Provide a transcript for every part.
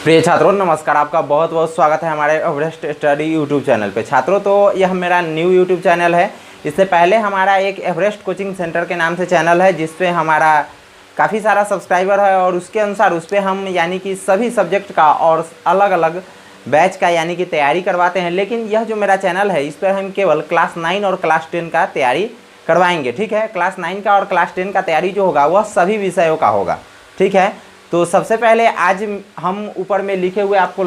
प्रिय छात्रों नमस्कार, आपका बहुत बहुत स्वागत है हमारे एवरेस्ट स्टडी यूट्यूब चैनल पे। छात्रों तो यह मेरा न्यू यूट्यूब चैनल है। इससे पहले हमारा एक एवरेस्ट कोचिंग सेंटर के नाम से चैनल है, जिस पे हमारा काफ़ी सारा सब्सक्राइबर है और उसके अनुसार उस पर हम यानी कि सभी सब्जेक्ट का और अलग अलग बैच का यानी कि तैयारी करवाते हैं। लेकिन यह जो मेरा चैनल है, इस पर हम केवल क्लास 9 और क्लास 10 का तैयारी करवाएंगे। ठीक है, क्लास 9 का और क्लास 10 का तैयारी जो होगा वह सभी विषयों का होगा। ठीक है, तो सबसे पहले आज हम ऊपर में लिखे हुए आपको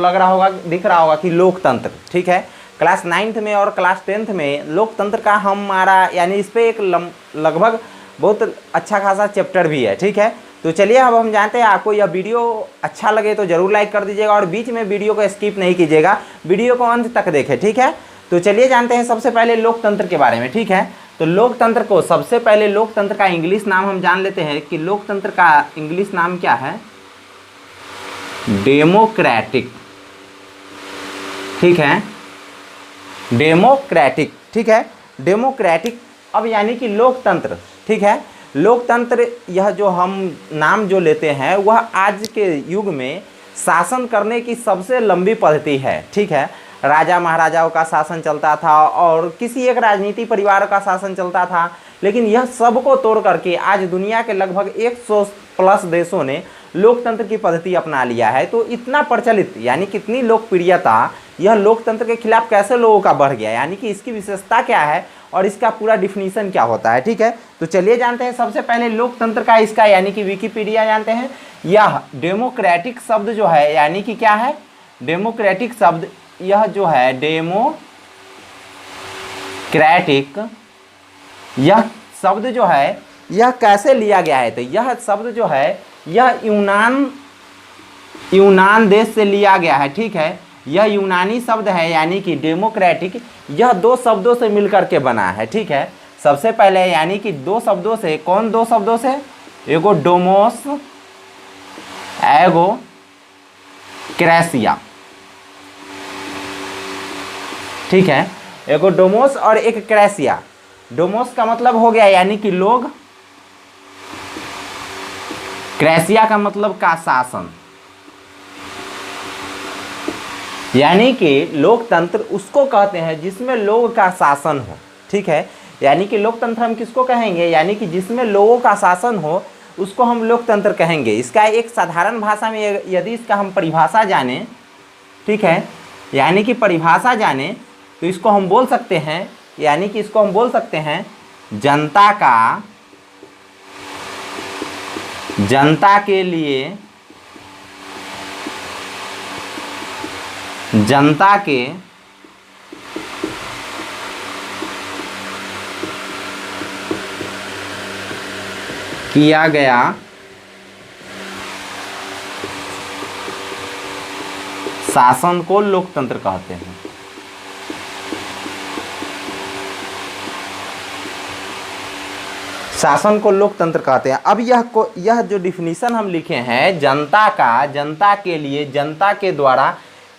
दिख रहा होगा कि लोकतंत्र। ठीक है, क्लास 9th में और क्लास 10th में लोकतंत्र का हमारा यानी इस पे एक लगभग बहुत अच्छा खासा चैप्टर भी है। ठीक है, तो चलिए अब हम जानते हैं। आपको यह वीडियो अच्छा लगे तो ज़रूर लाइक कर दीजिएगा और बीच में वीडियो को स्किप नहीं कीजिएगा, वीडियो को अंत तक देखें। ठीक है, तो चलिए जानते हैं सबसे पहले लोकतंत्र के बारे में। ठीक है, तो लोकतंत्र को सबसे पहले लोकतंत्र का इंग्लिश नाम हम जान लेते हैं कि लोकतंत्र का इंग्लिश नाम क्या है, डेमोक्रेटिक। ठीक है, डेमोक्रेटिक। ठीक है, डेमोक्रेटिक अब यानी कि लोकतंत्र। ठीक है, लोकतंत्र यह जो हम नाम जो लेते हैं वह आज के युग में शासन करने की सबसे लंबी पद्धति है। ठीक है, राजा महाराजाओं का शासन चलता था और किसी एक राजनीति परिवार का शासन चलता था, लेकिन यह सबको तोड़ करके आज दुनिया के लगभग 100 प्लस देशों ने लोकतंत्र की पद्धति अपना लिया है। तो इतना प्रचलित यानी कितनी लोकप्रियता यह लोकतंत्र के खिलाफ कैसे लोगों का बढ़ गया, यानी कि इसकी विशेषता क्या है और इसका पूरा डिफिनीशन क्या होता है। ठीक है, तो चलिए जानते हैं सबसे पहले लोकतंत्र का इसका यानी कि विकिपीडिया जानते हैं। यह डेमोक्रेटिक शब्द जो है यानी कि क्या है, डेमोक्रेटिक शब्द यह जो है डेमोक्रेटिक यह शब्द जो है यह कैसे लिया गया है, तो यह शब्द जो है यह यूनान देश से लिया गया है। ठीक है, यह यूनानी शब्द है यानी कि डेमोक्रेटिक, यह दो शब्दों से मिलकर के बना है। ठीक है, सबसे पहले यानी कि दो शब्दों से, कौन दो शब्दों से, एगो डोमोस एगो क्रेसिया। ठीक है, एगो डोमोस और एक क्रेसिया। डोमोस का मतलब हो गया यानी कि लोग, क्रेसिया का मतलब का शासन, यानी कि लोकतंत्र उसको कहते हैं जिसमें लोगों का शासन हो। ठीक है, यानी कि लोकतंत्र हम किसको कहेंगे, यानी कि जिसमें लोगों का शासन हो उसको हम लोकतंत्र कहेंगे। इसका एक साधारण भाषा में यदि इसका हम परिभाषा जाने, ठीक है, यानी कि परिभाषा जाने तो इसको हम बोल सकते हैं, यानी कि इसको हम बोल सकते हैं जनता के लिए, जनता के किया गया शासन को लोकतंत्र कहते हैं। शासन को लोकतंत्र कहते हैं। अब यह जो डिफिनीशन हम लिखे हैं जनता का, जनता के लिए, जनता के द्वारा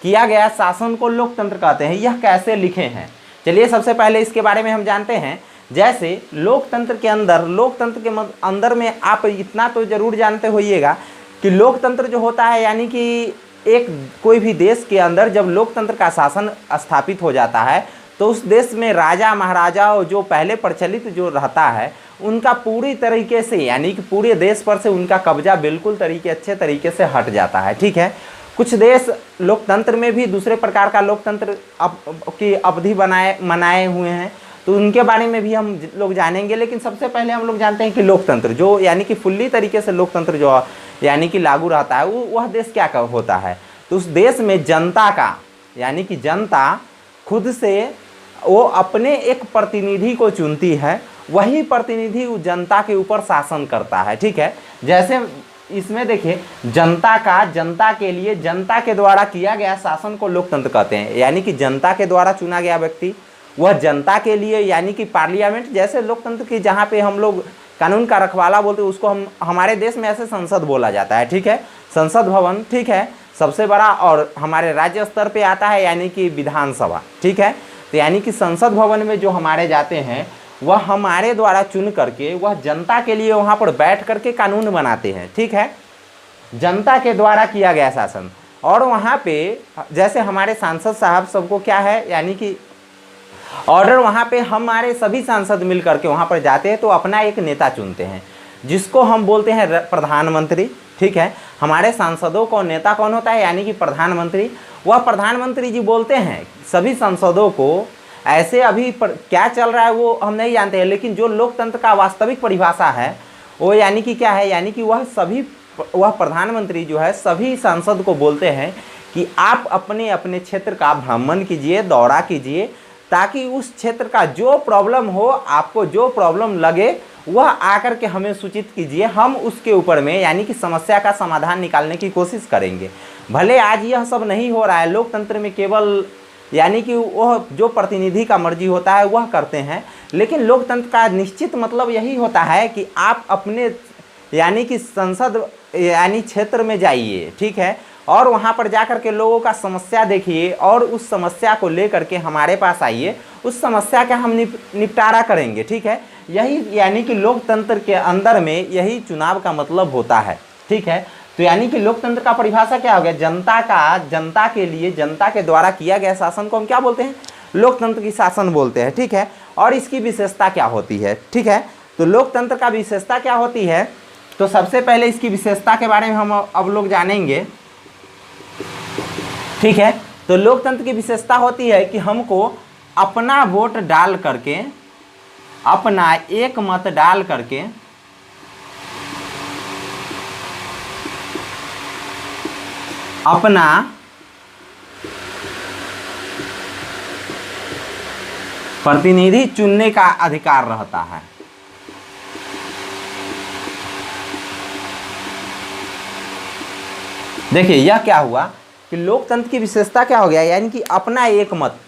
किया गया शासन को लोकतंत्र कहते हैं, यह कैसे लिखे हैं, चलिए सबसे पहले इसके बारे में हम जानते हैं। जैसे लोकतंत्र के अंदर में आप इतना तो जरूर जानते होइएगा कि लोकतंत्र जो होता है यानी कि एक कोई भी देश के अंदर जब लोकतंत्र का शासन स्थापित हो जाता है तो उस देश में राजा महाराजा जो पहले प्रचलित जो रहता है उनका पूरी तरीके से यानी कि पूरे देश पर से उनका कब्जा बिल्कुल अच्छे तरीके से हट जाता है। ठीक है, कुछ देश लोकतंत्र में भी दूसरे प्रकार का लोकतंत्र की अवधि मनाए हुए हैं, तो उनके बारे में भी हम लोग जानेंगे। लेकिन सबसे पहले हम लोग जानते हैं कि लोकतंत्र जो यानी कि फुल्ली तरीके से लोकतंत्र जो यानी कि लागू रहता है वह देश क्या होता है, तो उस देश में जनता का यानी कि जनता खुद से वो अपने एक प्रतिनिधि को चुनती है, वही प्रतिनिधि उस जनता के ऊपर शासन करता है। ठीक है, जैसे इसमें देखिए जनता के लिए, जनता के द्वारा किया गया शासन को लोकतंत्र कहते हैं, यानी कि जनता के द्वारा चुना गया व्यक्ति वह जनता के लिए यानी कि पार्लियामेंट, जैसे लोकतंत्र की जहाँ पे हम लोग कानून का रखवाला बोलते हैं उसको हम हमारे देश में ऐसे संसद बोला जाता है। ठीक है, संसद भवन। ठीक है, सबसे बड़ा और हमारे राज्य स्तर पे आता है यानी कि विधानसभा। ठीक है, तो यानी कि संसद भवन में जो हमारे जाते हैं वह हमारे द्वारा चुन करके वह जनता के लिए वहाँ पर बैठ करके कानून बनाते हैं। ठीक है, जनता के द्वारा किया गया शासन। और वहाँ पे जैसे हमारे सांसद साहब सबको क्या है, यानी कि ऑर्डर वहाँ पे हमारे सभी सांसद मिल करके वहाँ पर जाते हैं तो अपना एक नेता चुनते हैं जिसको हम बोलते हैं प्रधानमंत्री। ठीक है, हमारे सांसदों को नेता कौन होता है, यानी कि प्रधानमंत्री। वह प्रधानमंत्री जी बोलते हैं सभी सांसदों को। ऐसे अभी क्या चल रहा है वो हम नहीं जानते हैं, लेकिन जो लोकतंत्र का वास्तविक परिभाषा है वो यानी कि क्या है, यानी कि वह प्रधानमंत्री जो है सभी सांसद को बोलते हैं कि आप अपने अपने क्षेत्र का भ्रमण कीजिए, दौरा कीजिए, ताकि उस क्षेत्र का जो प्रॉब्लम हो, आपको जो प्रॉब्लम लगे वह आकर के हमें सूचित कीजिए। हम उसके ऊपर में यानी कि समस्या का समाधान निकालने की कोशिश करेंगे। भले आज यह सब नहीं हो रहा है, लोकतंत्र में केवल यानी कि वह जो प्रतिनिधि का मर्जी होता है वह करते हैं, लेकिन लोकतंत्र का निश्चित मतलब यही होता है कि आप अपने यानी कि संसद यानी क्षेत्र में जाइए, ठीक है, और वहाँ पर जाकर के लोगों का समस्या देखिए और उस समस्या को लेकर के हमारे पास आइए, उस समस्या का हम निपटारा करेंगे। ठीक है, यही यानी कि लोकतंत्र के अंदर में यही चुनाव का मतलब होता है। ठीक है, तो यानी कि लोकतंत्र का परिभाषा क्या हो गया, जनता के लिए जनता के द्वारा किया गया शासन को हम क्या बोलते हैं, लोकतंत्र की शासन बोलते हैं। ठीक है, और इसकी विशेषता क्या होती है। ठीक है, तो लोकतंत्र का विशेषता क्या होती है, तो सबसे पहले इसकी विशेषता के बारे में हम अब लोग जानेंगे। ठीक है, तो लोकतंत्र की विशेषता होती है कि हमको अपना वोट डाल करके, अपना एक मत डाल करके अपना प्रतिनिधि चुनने का अधिकार रहता है। देखिए यह क्या हुआ कि लोकतंत्र की विशेषता क्या हो गया, यानी कि अपना एक मत।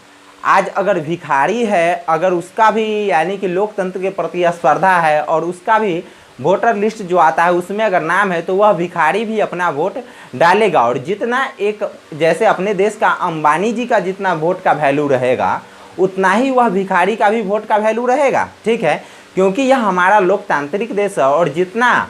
आज अगर भिखारी है, अगर उसका भी यानी कि लोकतंत्र के प्रति स्पर्धा है और उसका भी वोटर लिस्ट जो आता है उसमें अगर नाम है, तो वह भिखारी भी अपना वोट डालेगा। और जितना एक जैसे अपने देश का अंबानी जी का जितना वोट का वैल्यू रहेगा, उतना ही वह भिखारी का भी वोट का वैल्यू रहेगा। ठीक है, क्योंकि यह हमारा लोकतांत्रिक देश है और जितना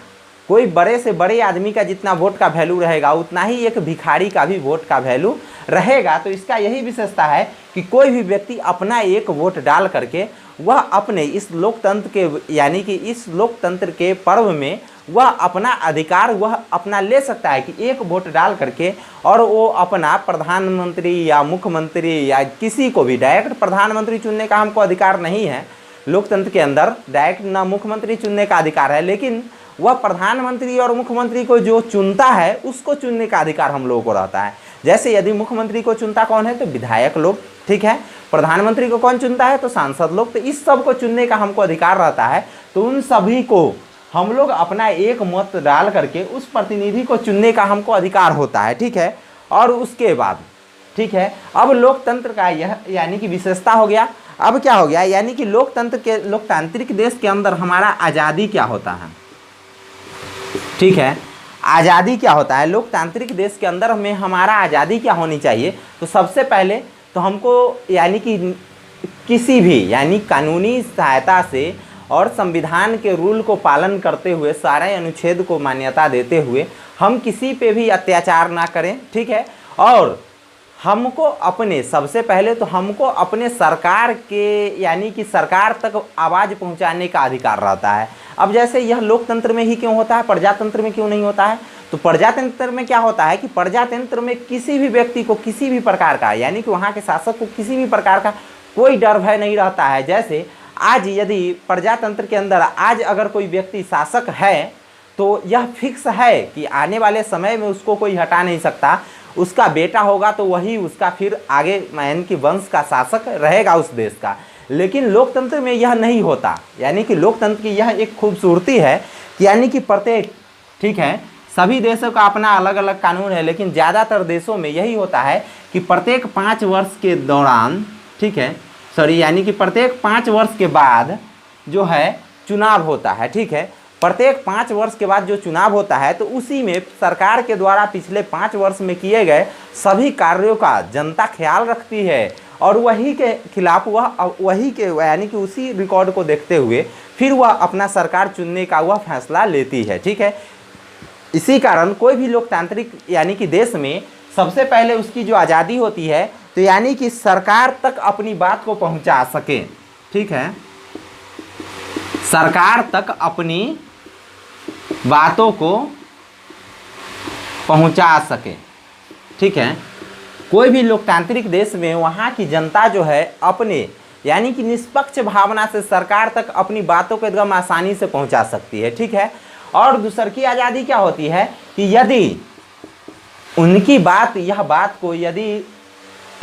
कोई बड़े से बड़े आदमी का जितना वोट का वैल्यू रहेगा, उतना ही एक भिखारी का भी वोट का वैल्यू रहेगा। तो इसका यही विशेषता है कि कोई भी व्यक्ति अपना एक वोट डाल करके वह अपने इस लोकतंत्र के यानी कि इस लोकतंत्र के पर्व में वह अपना अधिकार वह अपना ले सकता है कि एक वोट डाल करके, और वो अपना प्रधानमंत्री या मुख्यमंत्री या किसी को भी डायरेक्ट प्रधानमंत्री चुनने का हमको अधिकार नहीं है। लोकतंत्र के अंदर डायरेक्ट ना मुख्यमंत्री चुनने का अधिकार है, लेकिन वह प्रधानमंत्री और मुख्यमंत्री को जो चुनता है उसको चुनने का अधिकार हम लोगों को रहता है। जैसे यदि मुख्यमंत्री को चुनता कौन है, तो विधायक लोग। ठीक है, प्रधानमंत्री को कौन चुनता है, तो सांसद लोग। तो इस सब को चुनने का हमको अधिकार रहता है। तो उन सभी को हम लोग अपना एक मत डाल करके उस प्रतिनिधि को चुनने का हमको अधिकार होता है। ठीक है, और उसके बाद ठीक है, अब लोकतंत्र का यह यानी कि विशेषता हो गया। अब क्या हो गया, यानी कि लोकतांत्रिक देश के अंदर हमारा आज़ादी क्या होता है। ठीक है, आज़ादी क्या होता है, लोकतांत्रिक देश के अंदर में हमारा आज़ादी क्या होनी चाहिए। तो सबसे पहले तो हमको यानी कि किसी भी यानी कानूनी सहायता से और संविधान के रूल को पालन करते हुए, सारे अनुच्छेद को मान्यता देते हुए हम किसी पे भी अत्याचार ना करें। ठीक है, और हमको अपने सबसे पहले तो हमको अपने सरकार के यानी कि सरकार तक आवाज़ पहुंचाने का अधिकार रहता है। अब जैसे यह लोकतंत्र में ही क्यों होता है, प्रजातंत्र में क्यों नहीं होता है। तो प्रजातंत्र में क्या होता है कि प्रजातंत्र में किसी भी व्यक्ति को किसी भी प्रकार का यानी कि वहाँ के शासक को किसी भी प्रकार का कोई डर भय नहीं रहता है। जैसे आज यदि प्रजातंत्र के अंदर आज अगर कोई व्यक्ति शासक है तो यह फिक्स है कि आने वाले समय में उसको कोई हटा नहीं सकता। उसका बेटा होगा तो वही उसका फिर आगे यानी कि वंश का शासक रहेगा उस देश का। लेकिन लोकतंत्र में यह नहीं होता। यानी कि लोकतंत्र की यह एक खूबसूरती है कि यानी कि प्रत्येक ठीक है, सभी देशों का अपना अलग अलग कानून है, लेकिन ज़्यादातर देशों में यही होता है कि प्रत्येक 5 वर्ष के दौरान ठीक है यानी कि प्रत्येक 5 वर्ष के बाद जो है चुनाव होता है। ठीक है, प्रत्येक 5 वर्ष के बाद जो चुनाव होता है तो उसी में सरकार के द्वारा पिछले 5 वर्ष में किए गए सभी कार्यों का जनता ख्याल रखती है और वही के खिलाफ वही के यानी कि उसी रिकॉर्ड को देखते हुए फिर वह अपना सरकार चुनने का वह फैसला लेती है। ठीक है, इसी कारण कोई भी लोकतांत्रिक यानी कि देश में सबसे पहले उसकी जो आज़ादी होती है तो यानी कि सरकार तक अपनी बात को पहुंचा सके, ठीक है, सरकार तक अपनी बातों को पहुंचा सके, ठीक है। कोई भी लोकतांत्रिक देश में वहाँ की जनता जो है अपने यानी कि निष्पक्ष भावना से सरकार तक अपनी बातों को एकदम आसानी से पहुंचा सकती है, ठीक है। और दूसर की आज़ादी क्या होती है कि यदि उनकी बात, यह बात को यदि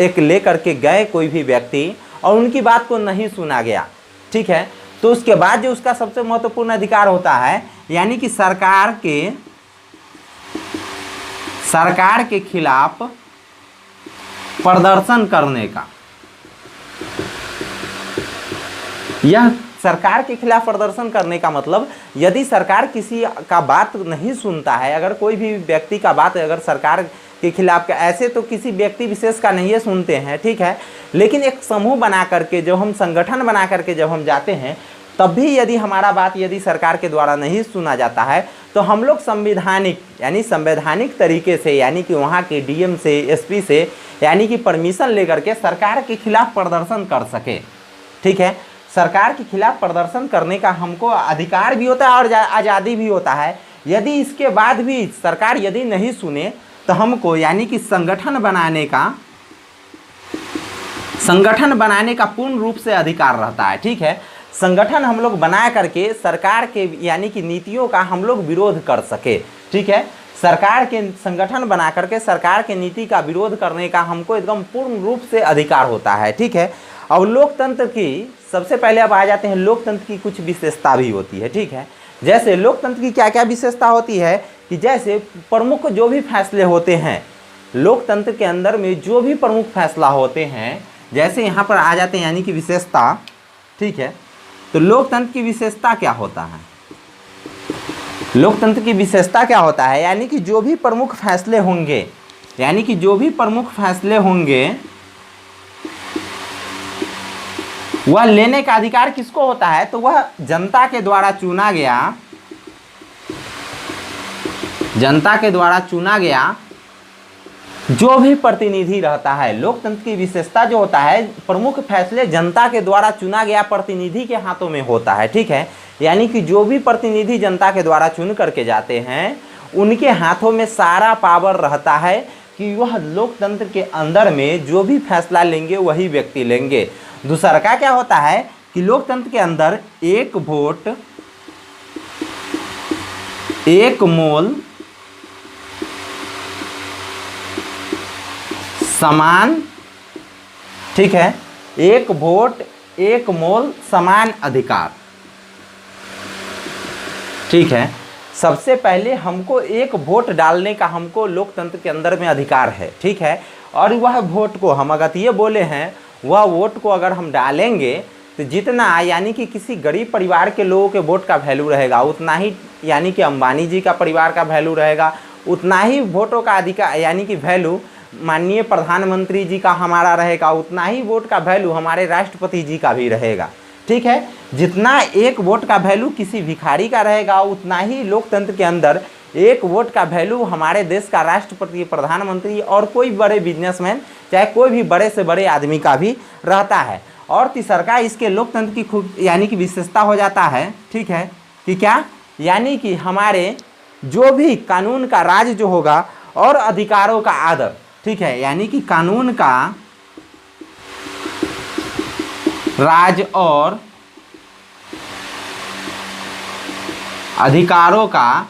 एक ले करके गए कोई भी व्यक्ति और उनकी बात को नहीं सुना गया, ठीक है, तो उसके बाद जो उसका सबसे महत्वपूर्ण अधिकार होता है यानी कि सरकार के खिलाफ प्रदर्शन करने का। यह सरकार के खिलाफ प्रदर्शन करने का मतलब यदि सरकार किसी का बात नहीं सुनता है, अगर कोई भी व्यक्ति का बात अगर सरकार के खिलाफ, ऐसे तो किसी व्यक्ति विशेष का नहीं सुनते हैं, ठीक है, लेकिन एक समूह बना करके जब हम संगठन बना करके जब हम जाते हैं तब भी यदि हमारा बात यदि सरकार के द्वारा नहीं सुना जाता है तो हम लोग संवैधानिक तरीके से यानी कि वहाँ के डीएम से, एसपी से यानी कि परमिशन लेकर के सरकार के खिलाफ प्रदर्शन कर सके, ठीक है। सरकार के खिलाफ प्रदर्शन करने का हमको अधिकार भी होता है और आज़ादी भी होता है। यदि इसके बाद भी सरकार यदि नहीं सुने तो हमको यानी कि संगठन बनाने का पूर्ण रूप से अधिकार रहता है, ठीक है। संगठन हम लोग बना करके सरकार के यानी कि नीतियों का हम लोग विरोध कर सके, ठीक है। सरकार के संगठन बना करके सरकार के नीति का विरोध करने का हमको एकदम पूर्ण रूप से अधिकार होता है, ठीक है। और लोकतंत्र की सबसे पहले अब आ जाते हैं, लोकतंत्र की कुछ विशेषता भी होती है, ठीक है। जैसे लोकतंत्र की क्या क्या विशेषता होती है कि जैसे प्रमुख जो भी फैसले होते हैं लोकतंत्र के अंदर में, जो भी प्रमुख फैसला होते हैं, जैसे यहाँ पर आ जाते हैं यानी कि विशेषता, ठीक है। तो लोकतंत्र की विशेषता क्या होता है? लोकतंत्र की विशेषता क्या होता है यानी कि जो भी प्रमुख फैसले होंगे, यानी कि जो भी प्रमुख फैसले होंगे वह लेने का अधिकार किसको होता है? तो वह जनता के द्वारा चुना गया जो भी प्रतिनिधि रहता है। लोकतंत्र की विशेषता जो होता है, प्रमुख फैसले जनता के द्वारा चुना गया प्रतिनिधि के हाथों में होता है, ठीक है। यानी कि जो भी प्रतिनिधि जनता के द्वारा चुन करके जाते हैं उनके हाथों में सारा पावर रहता है कि वह लोकतंत्र के अंदर में जो भी फैसला लेंगे वही व्यक्ति लेंगे। दूसरा का क्या होता है कि लोकतंत्र के अंदर एक वोट एक मोल समान, ठीक है, एक वोट एक मोल समान अधिकार, ठीक है। सबसे पहले हमको एक वोट डालने का हमको लोकतंत्र के अंदर में अधिकार है, ठीक है। और वह वोट को हम अगर ये बोले हैं वह वोट को अगर हम डालेंगे तो जितना यानी कि किसी गरीब परिवार के लोगों के वोट का वैल्यू रहेगा उतना ही यानी कि अंबानी जी का परिवार का वैल्यू रहेगा, उतना ही वोटों का अधिकार यानी कि वैल्यू माननीय प्रधानमंत्री जी का हमारा रहेगा, उतना ही वोट का वैल्यू हमारे राष्ट्रपति जी का भी रहेगा, ठीक है। जितना एक वोट का वैल्यू किसी भिखारी का रहेगा उतना ही लोकतंत्र के अंदर एक वोट का वैल्यू हमारे देश का राष्ट्रपति, प्रधानमंत्री और कोई बड़े बिजनेसमैन, चाहे कोई भी बड़े से बड़े आदमी का भी रहता है। और तीसरा इसके लोकतंत्र की खूब यानी कि विशेषता हो जाता है, ठीक है, कि क्या यानी कि हमारे जो भी कानून का राज जो होगा और अधिकारों का आदर, ठीक है, यानी कि कानून का राज और अधिकारों का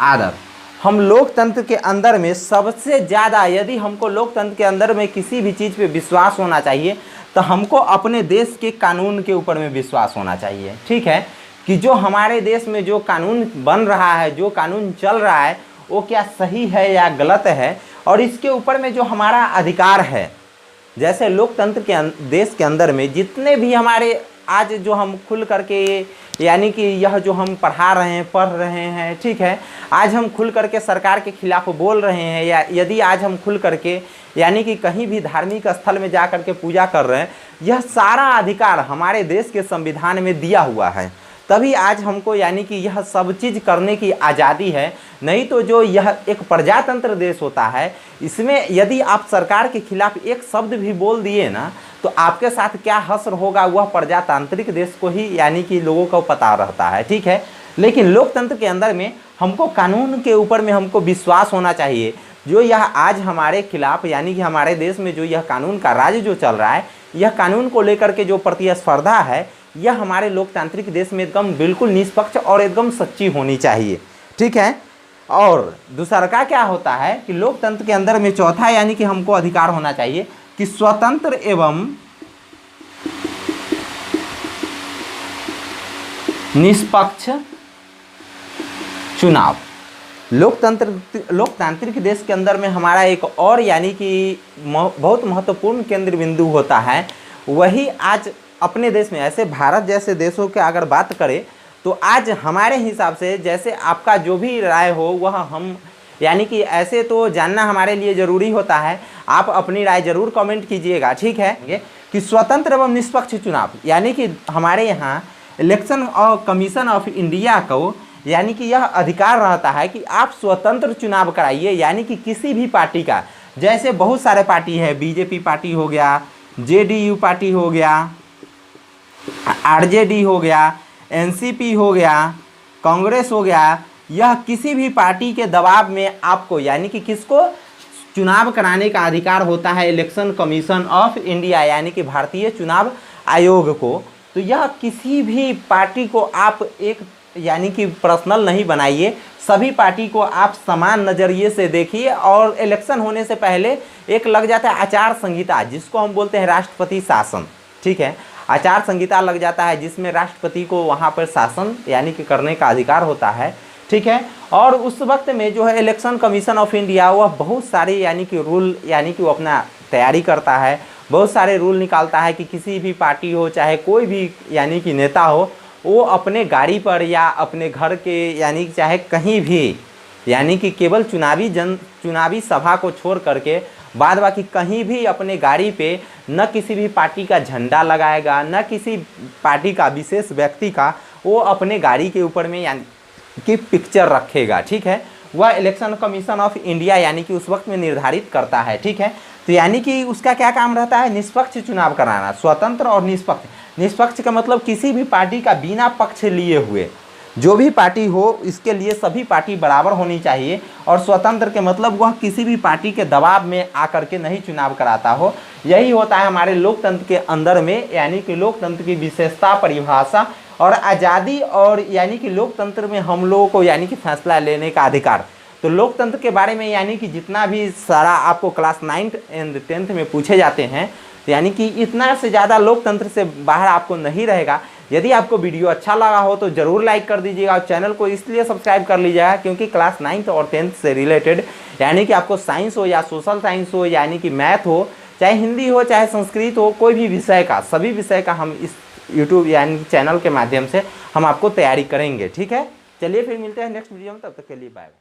आदर। हम लोकतंत्र के अंदर में सबसे ज़्यादा यदि हमको लोकतंत्र के अंदर में किसी भी चीज़ पे विश्वास होना चाहिए तो हमको अपने देश के कानून के ऊपर में विश्वास होना चाहिए, ठीक है, कि जो हमारे देश में जो कानून बन रहा है, जो कानून चल रहा है वो क्या सही है या गलत है, और इसके ऊपर में जो हमारा अधिकार है। जैसे लोकतंत्र के देश के अंदर में जितने भी हमारे आज जो हम खुल करके यानी कि यह जो हम पढ़ रहे हैं, ठीक है, आज हम खुल करके सरकार के खिलाफ बोल रहे हैं, या यदि आज हम खुल करके यानी कि कहीं भी धार्मिक स्थल में जा करके पूजा कर रहे हैं, यह सारा अधिकार हमारे देश के संविधान में दिया हुआ है। तभी आज हमको यानी कि यह सब चीज़ करने की आज़ादी है। नहीं तो जो यह एक प्रजातंत्र देश होता है, इसमें यदि आप सरकार के खिलाफ एक शब्द भी बोल दिए ना, तो आपके साथ क्या हश्र होगा वह प्रजातांत्रिक देश को ही यानी कि लोगों को पता रहता है, ठीक है। लेकिन लोकतंत्र के अंदर में हमको कानून के ऊपर में हमको विश्वास होना चाहिए। जो यह आज हमारे खिलाफ यानी कि हमारे देश में जो यह कानून का राज जो चल रहा है, यह कानून को लेकर के जो प्रतिस्पर्धा है, यह हमारे लोकतांत्रिक देश में एकदम बिल्कुल निष्पक्ष और एकदम सच्ची होनी चाहिए, ठीक है। और दूसरा का क्या होता है कि लोकतंत्र के अंदर में चौथा यानी कि हमको अधिकार होना चाहिए कि स्वतंत्र एवं निष्पक्ष चुनाव। लोकतांत्रिक देश के अंदर में हमारा एक और यानी कि बहुत महत्वपूर्ण केंद्र बिंदु होता है, वही आज अपने देश में, ऐसे भारत जैसे देशों के अगर बात करें तो आज हमारे हिसाब से जैसे आपका जो भी राय हो वह हम यानी कि ऐसे तो जानना हमारे लिए ज़रूरी होता है। आप अपनी राय ज़रूर कमेंट कीजिएगा, ठीक है। कि स्वतंत्र एवं निष्पक्ष चुनाव यानी कि हमारे यहाँ इलेक्शन और कमीशन ऑफ इंडिया को यानी कि यह अधिकार रहता है कि आप स्वतंत्र चुनाव कराइए, यानी कि किसी भी पार्टी का, जैसे बहुत सारे पार्टी है, बीजेपी पार्टी हो गया, जेडीयू पार्टी हो गया, आरजेडी हो गया, एनसीपी हो गया, कांग्रेस हो गया, यह किसी भी पार्टी के दबाव में आपको यानी कि किसको चुनाव कराने का अधिकार होता है, इलेक्शन कमीशन ऑफ इंडिया यानी कि भारतीय चुनाव आयोग को। तो यह किसी भी पार्टी को आप एक यानी कि पर्सनल नहीं बनाइए, सभी पार्टी को आप समान नज़रिए से देखिए। और इलेक्शन होने से पहले एक लग जाता है आचार संहिता, जिसको हम बोलते हैं राष्ट्रपति शासन, ठीक है। आचार संहिता लग जाता है जिसमें राष्ट्रपति को वहाँ पर शासन यानी कि करने का अधिकार होता है, ठीक है। और उस वक्त में जो है इलेक्शन कमीशन ऑफ इंडिया वह बहुत सारे यानी कि रूल यानी कि वो अपना तैयारी करता है, बहुत सारे रूल निकालता है कि किसी भी पार्टी हो चाहे कोई भी यानी कि नेता हो, वो अपने गाड़ी पर या अपने घर के यानी कि चाहे कहीं भी यानी कि केवल चुनावी सभा को छोड़ करके बाद बाकी कहीं भी अपने गाड़ी पे न किसी भी पार्टी का झंडा लगाएगा, न किसी पार्टी का विशेष व्यक्ति का वो अपने गाड़ी के ऊपर में यानी कि पिक्चर रखेगा, ठीक है। वह इलेक्शन कमीशन ऑफ इंडिया यानी कि उस वक्त में निर्धारित करता है, ठीक है। तो यानी कि उसका क्या काम रहता है, निष्पक्ष चुनाव कराना, स्वतंत्र और निष्पक्ष। निष्पक्ष का मतलब किसी भी पार्टी का बिना पक्ष लिए हुए, जो भी पार्टी हो इसके लिए सभी पार्टी बराबर होनी चाहिए। और स्वतंत्र के मतलब वह किसी भी पार्टी के दबाव में आकर के नहीं चुनाव कराता हो। यही होता है हमारे लोकतंत्र के अंदर में यानी कि लोकतंत्र की विशेषता, परिभाषा और आज़ादी, और यानी कि लोकतंत्र में हम लोगों को यानी कि फैसला लेने का अधिकार। तो लोकतंत्र के बारे में यानी कि जितना भी सारा आपको क्लास 9th एंड 10th में पूछे जाते हैं, तो यानी कि इतना से ज़्यादा लोकतंत्र से बाहर आपको नहीं रहेगा। यदि आपको वीडियो अच्छा लगा हो तो ज़रूर लाइक कर दीजिएगा और चैनल को इसलिए सब्सक्राइब कर लीजिएगा क्योंकि क्लास 9th और 10th से रिलेटेड यानी कि आपको साइंस हो या सोशल साइंस हो यानी कि मैथ हो, चाहे हिंदी हो चाहे संस्कृत हो, कोई भी विषय का, सभी विषय का हम इस यूट्यूब यानी चैनल के माध्यम से हम आपको तैयारी करेंगे, ठीक है। चलिए फिर मिलते हैं नेक्स्ट वीडियो में, तब तक के लिए बाय।